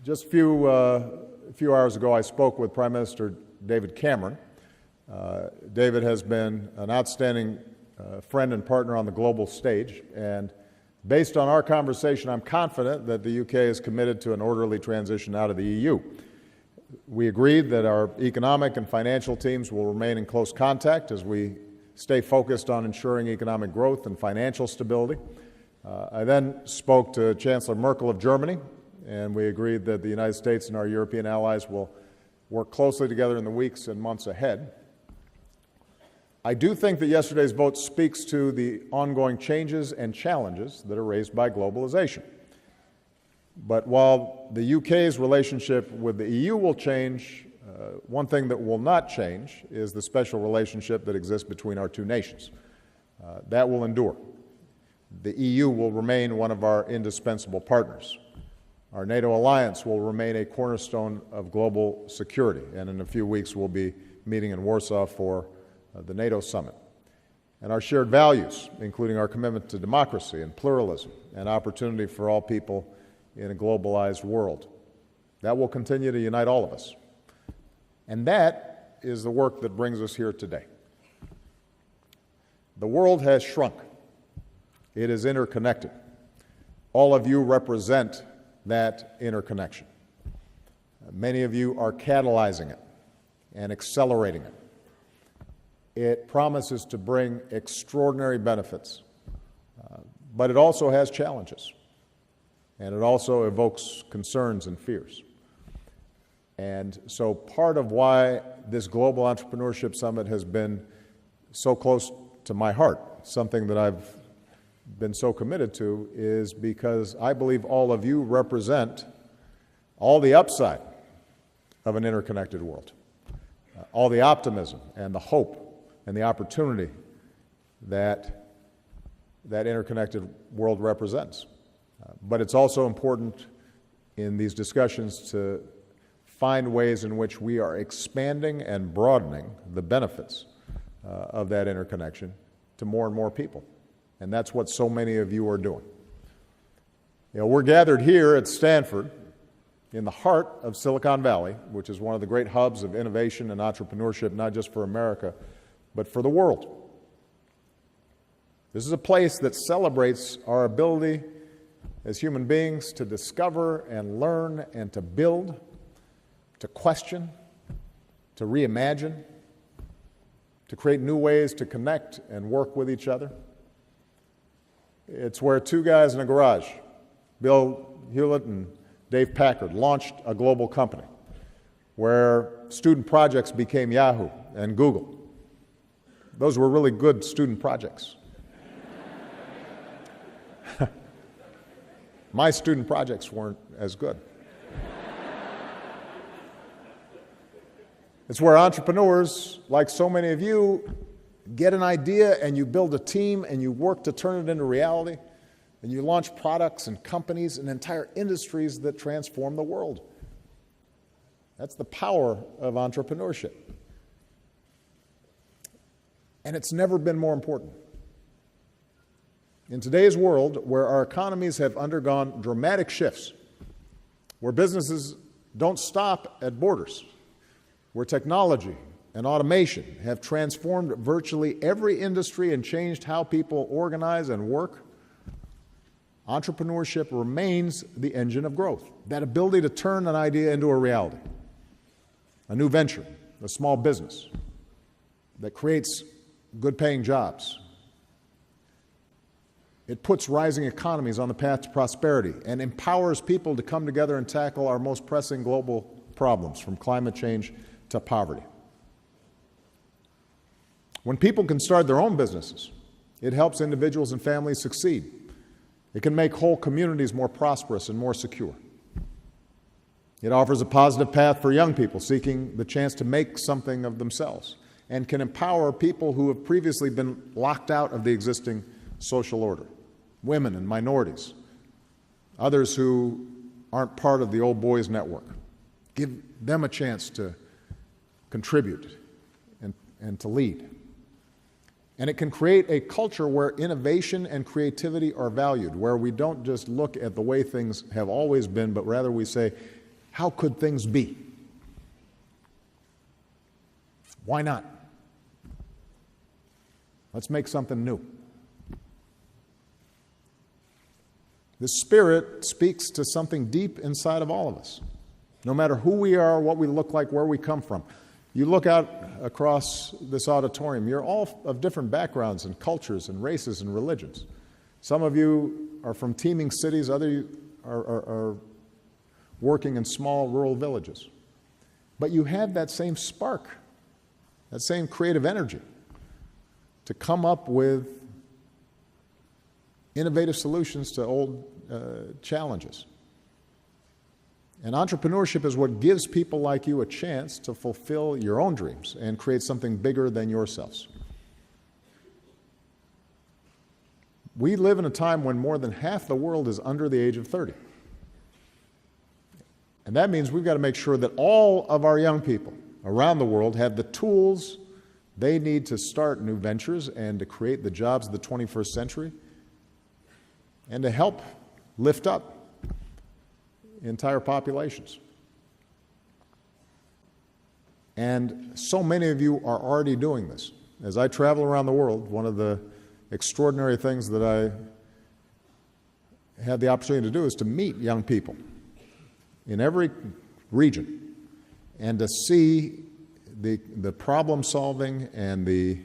Just a few hours ago, I spoke with Prime Minister David Cameron. David has been an outstanding friend and partner on the global stage, and based on our conversation, I'm confident that the UK is committed to an orderly transition out of the EU. We agreed that our economic and financial teams will remain in close contact as we stay focused on ensuring economic growth and financial stability. I then spoke to Chancellor Merkel of Germany, and we agreed that the United States and our European allies will work closely together in the weeks and months ahead. I do think that yesterday's vote speaks to the ongoing changes and challenges that are raised by globalization. But while the UK's relationship with the EU will change, one thing that will not change is the special relationship that exists between our two nations. That will endure. The EU will remain one of our indispensable partners. Our NATO alliance will remain a cornerstone of global security, and in a few weeks we'll be meeting in Warsaw for the NATO summit. And our shared values, including our commitment to democracy and pluralism and opportunity for all people in a globalized world, that will continue to unite all of us. And that is the work that brings us here today. The world has shrunk. It is interconnected. All of you represent that interconnection. Many of you are catalyzing it and accelerating it. It promises to bring extraordinary benefits, but it also has challenges, and it also evokes concerns and fears. And so part of why this Global Entrepreneurship Summit has been so close to my heart, something that I've been so committed to, is because I believe all of you represent all the upside of an interconnected world, all the optimism and the hope and the opportunity that interconnected world represents. But it's also important in these discussions to find ways in which we are expanding and broadening the benefits of that interconnection to more and more people. And that's what so many of you are doing. You know, we're gathered here at Stanford in the heart of Silicon Valley, which is one of the great hubs of innovation and entrepreneurship, not just for America, but for the world. This is a place that celebrates our ability as human beings to discover and learn and to build, to question, to reimagine, to create new ways to connect and work with each other. It's where two guys in a garage, Bill Hewlett and Dave Packard, launched a global company, where student projects became Yahoo and Google. Those were really good student projects. My student projects weren't as good. It's where entrepreneurs, like so many of you, get an idea and you build a team and you work to turn it into reality, and you launch products and companies and entire industries that transform the world. That's the power of entrepreneurship. And it's never been more important. In today's world, where our economies have undergone dramatic shifts, where businesses don't stop at borders, where technology and automation have transformed virtually every industry and changed how people organize and work, entrepreneurship remains the engine of growth. That ability to turn an idea into a reality, a new venture, a small business that creates good-paying jobs. It puts rising economies on the path to prosperity and empowers people to come together and tackle our most pressing global problems, from climate change to poverty. When people can start their own businesses, it helps individuals and families succeed. It can make whole communities more prosperous and more secure. It offers a positive path for young people seeking the chance to make something of themselves, and can empower people who have previously been locked out of the existing social order, women and minorities, others who aren't part of the old boys network. Give them a chance to contribute and to lead. And it can create a culture where innovation and creativity are valued, where we don't just look at the way things have always been, but rather we say, how could things be? Why not? Let's make something new. The Spirit speaks to something deep inside of all of us, no matter who we are, what we look like, where we come from. You look out across this auditorium, you're all of different backgrounds and cultures and races and religions. Some of you are from teeming cities, others are working in small rural villages. But you have that same spark, that same creative energy to come up with innovative solutions to old challenges. And entrepreneurship is what gives people like you a chance to fulfill your own dreams and create something bigger than yourselves. We live in a time when more than half the world is under the age of 30. And that means we've got to make sure that all of our young people around the world have the tools they need to start new ventures and to create the jobs of the 21st century and to help lift up entire populations. And so many of you are already doing this. As I travel around the world, one of the extraordinary things that I had the opportunity to do is to meet young people in every region and to see the problem solving and the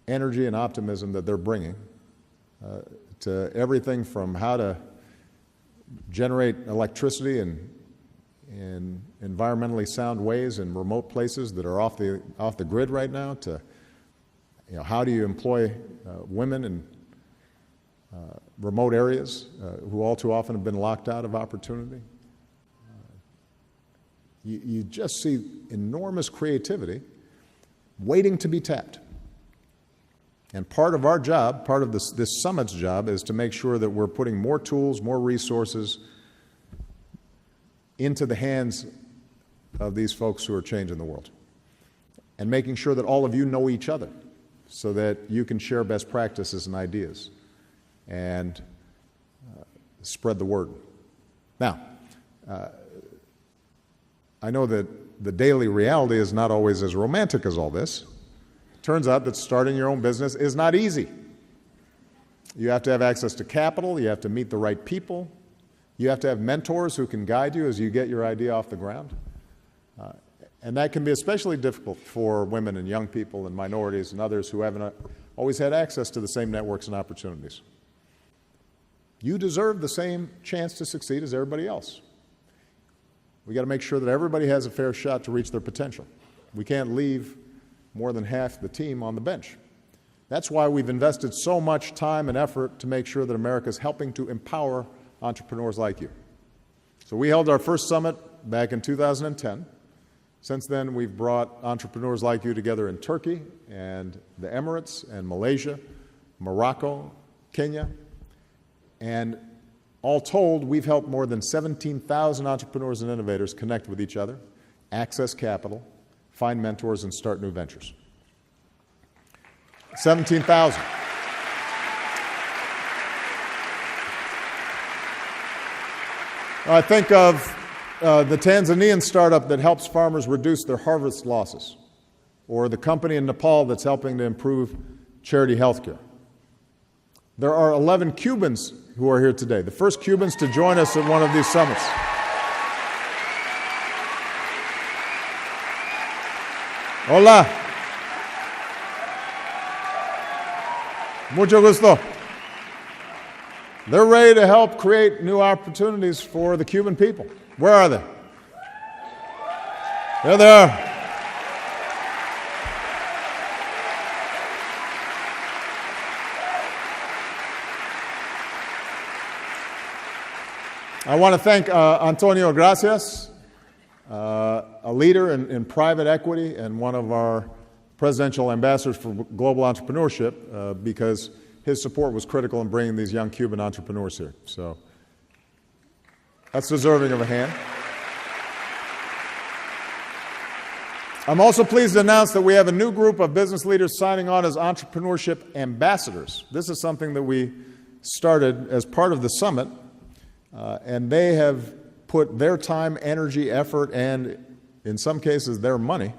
energy and optimism that they're bringing to everything from how to generate electricity in environmentally sound ways in remote places that are off the grid right now, to how do you employ women in remote areas who all too often have been locked out of opportunity. You just see enormous creativity waiting to be tapped. And part of our job, part of this summit's job, is to make sure that we're putting more tools, more resources into the hands of these folks who are changing the world. And making sure that all of you know each other so that you can share best practices and ideas and spread the word. Now, I know that the daily reality is not always as romantic as all this. Turns out that starting your own business is not easy. You have to have access to capital, you have to meet the right people, you have to have mentors who can guide you as you get your idea off the ground. And that can be especially difficult for women and young people and minorities and others who haven't always had access to the same networks and opportunities. You deserve the same chance to succeed as everybody else. We've got to make sure that everybody has a fair shot to reach their potential. We can't leave more than half the team on the bench. That's why we've invested so much time and effort to make sure that America is helping to empower entrepreneurs like you. So we held our first summit back in 2010. Since then, we've brought entrepreneurs like you together in Turkey and the Emirates and Malaysia, Morocco, Kenya, and all told, we've helped more than 17,000 entrepreneurs and innovators connect with each other, access capital, find mentors, and start new ventures. 17,000. I think of the Tanzanian startup that helps farmers reduce their harvest losses, or the company in Nepal that's helping to improve charity health care. There are 11 Cubans who are here today, the first Cubans to join us at one of these summits. Hola. Mucho gusto. They're ready to help create new opportunities for the Cuban people. Where are they? There they are. I want to thank Antonio Gracias, a leader in private equity and one of our presidential ambassadors for global entrepreneurship, because his support was critical in bringing these young Cuban entrepreneurs here. So that's deserving of a hand. I'm also pleased to announce that we have a new group of business leaders signing on as entrepreneurship ambassadors. This is something that we started as part of the summit, and they have put their time, energy, effort, and in some cases their money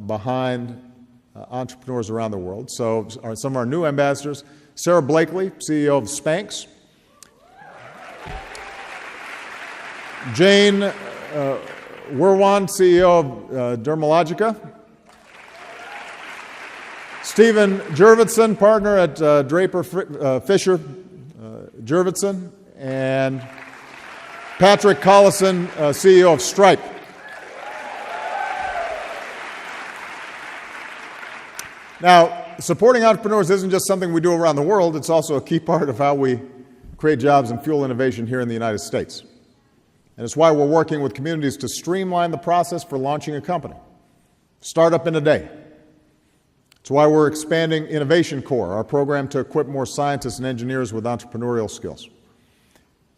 behind entrepreneurs around the world. So some of our new ambassadors, Sarah Blakely, CEO of Spanx, Jane Werwan, CEO of Dermalogica, Stephen Jurvetson, partner at Draper Fisher Jurvetson, and Patrick Collison, CEO of Stripe. Now, supporting entrepreneurs isn't just something we do around the world, it's also a key part of how we create jobs and fuel innovation here in the United States. And it's why we're working with communities to streamline the process for launching a company. Startup in a day. It's why we're expanding Innovation Corps, our program to equip more scientists and engineers with entrepreneurial skills.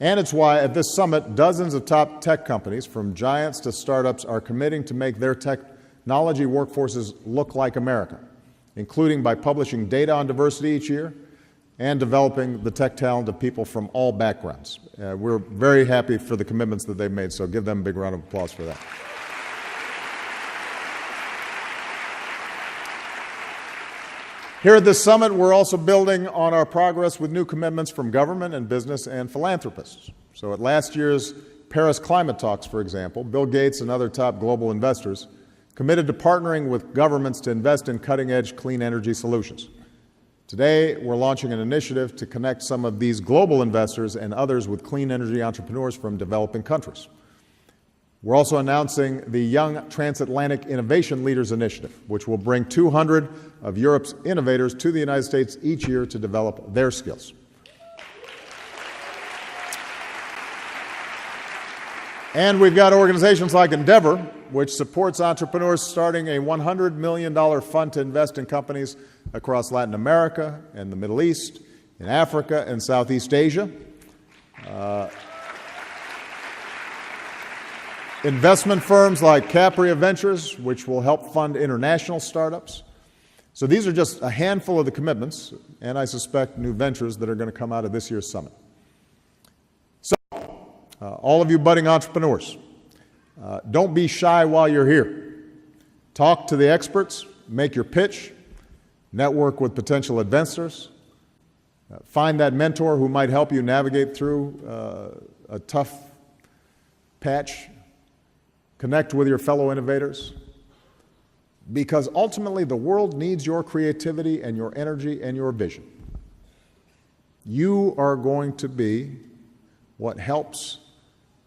And it's why at this summit, dozens of top tech companies, from giants to startups, are committing to make their technology workforces look like America, including by publishing data on diversity each year and developing the tech talent of people from all backgrounds. We're very happy for the commitments that they've made, so give them a big round of applause for that. Here at this summit, we're also building on our progress with new commitments from government and business and philanthropists. So at last year's Paris climate talks, for example, Bill Gates and other top global investors committed to partnering with governments to invest in cutting-edge clean energy solutions. Today, we're launching an initiative to connect some of these global investors and others with clean energy entrepreneurs from developing countries. We're also announcing the Young Transatlantic Innovation Leaders Initiative, which will bring 200 of Europe's innovators to the United States each year to develop their skills. And we've got organizations like Endeavor, which supports entrepreneurs, starting a $100 million fund to invest in companies across Latin America and the Middle East, in Africa and Southeast Asia. Investment firms like Capria Ventures, which will help fund international startups. So these are just a handful of the commitments, and I suspect new ventures that are going to come out of this year's summit. So, all of you budding entrepreneurs, don't be shy while you're here. Talk to the experts, make your pitch, network with potential investors, find that mentor who might help you navigate through a tough patch. Connect with your fellow innovators, because ultimately the world needs your creativity and your energy and your vision. You are going to be what helps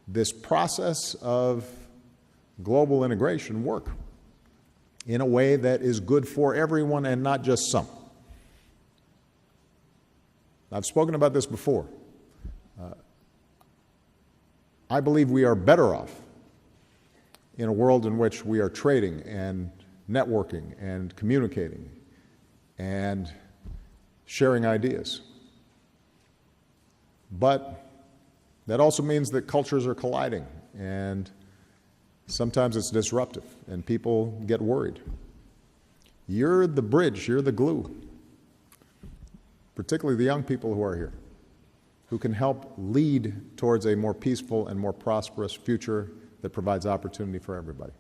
this process of global integration work in a way that is good for everyone and not just some. I've spoken about this before. I believe we are better off in a world in which we are trading and networking and communicating and sharing ideas. But that also means that cultures are colliding, and sometimes it's disruptive, and people get worried. You're the bridge, you're the glue, particularly the young people who are here, who can help lead towards a more peaceful and more prosperous future that provides opportunity for everybody.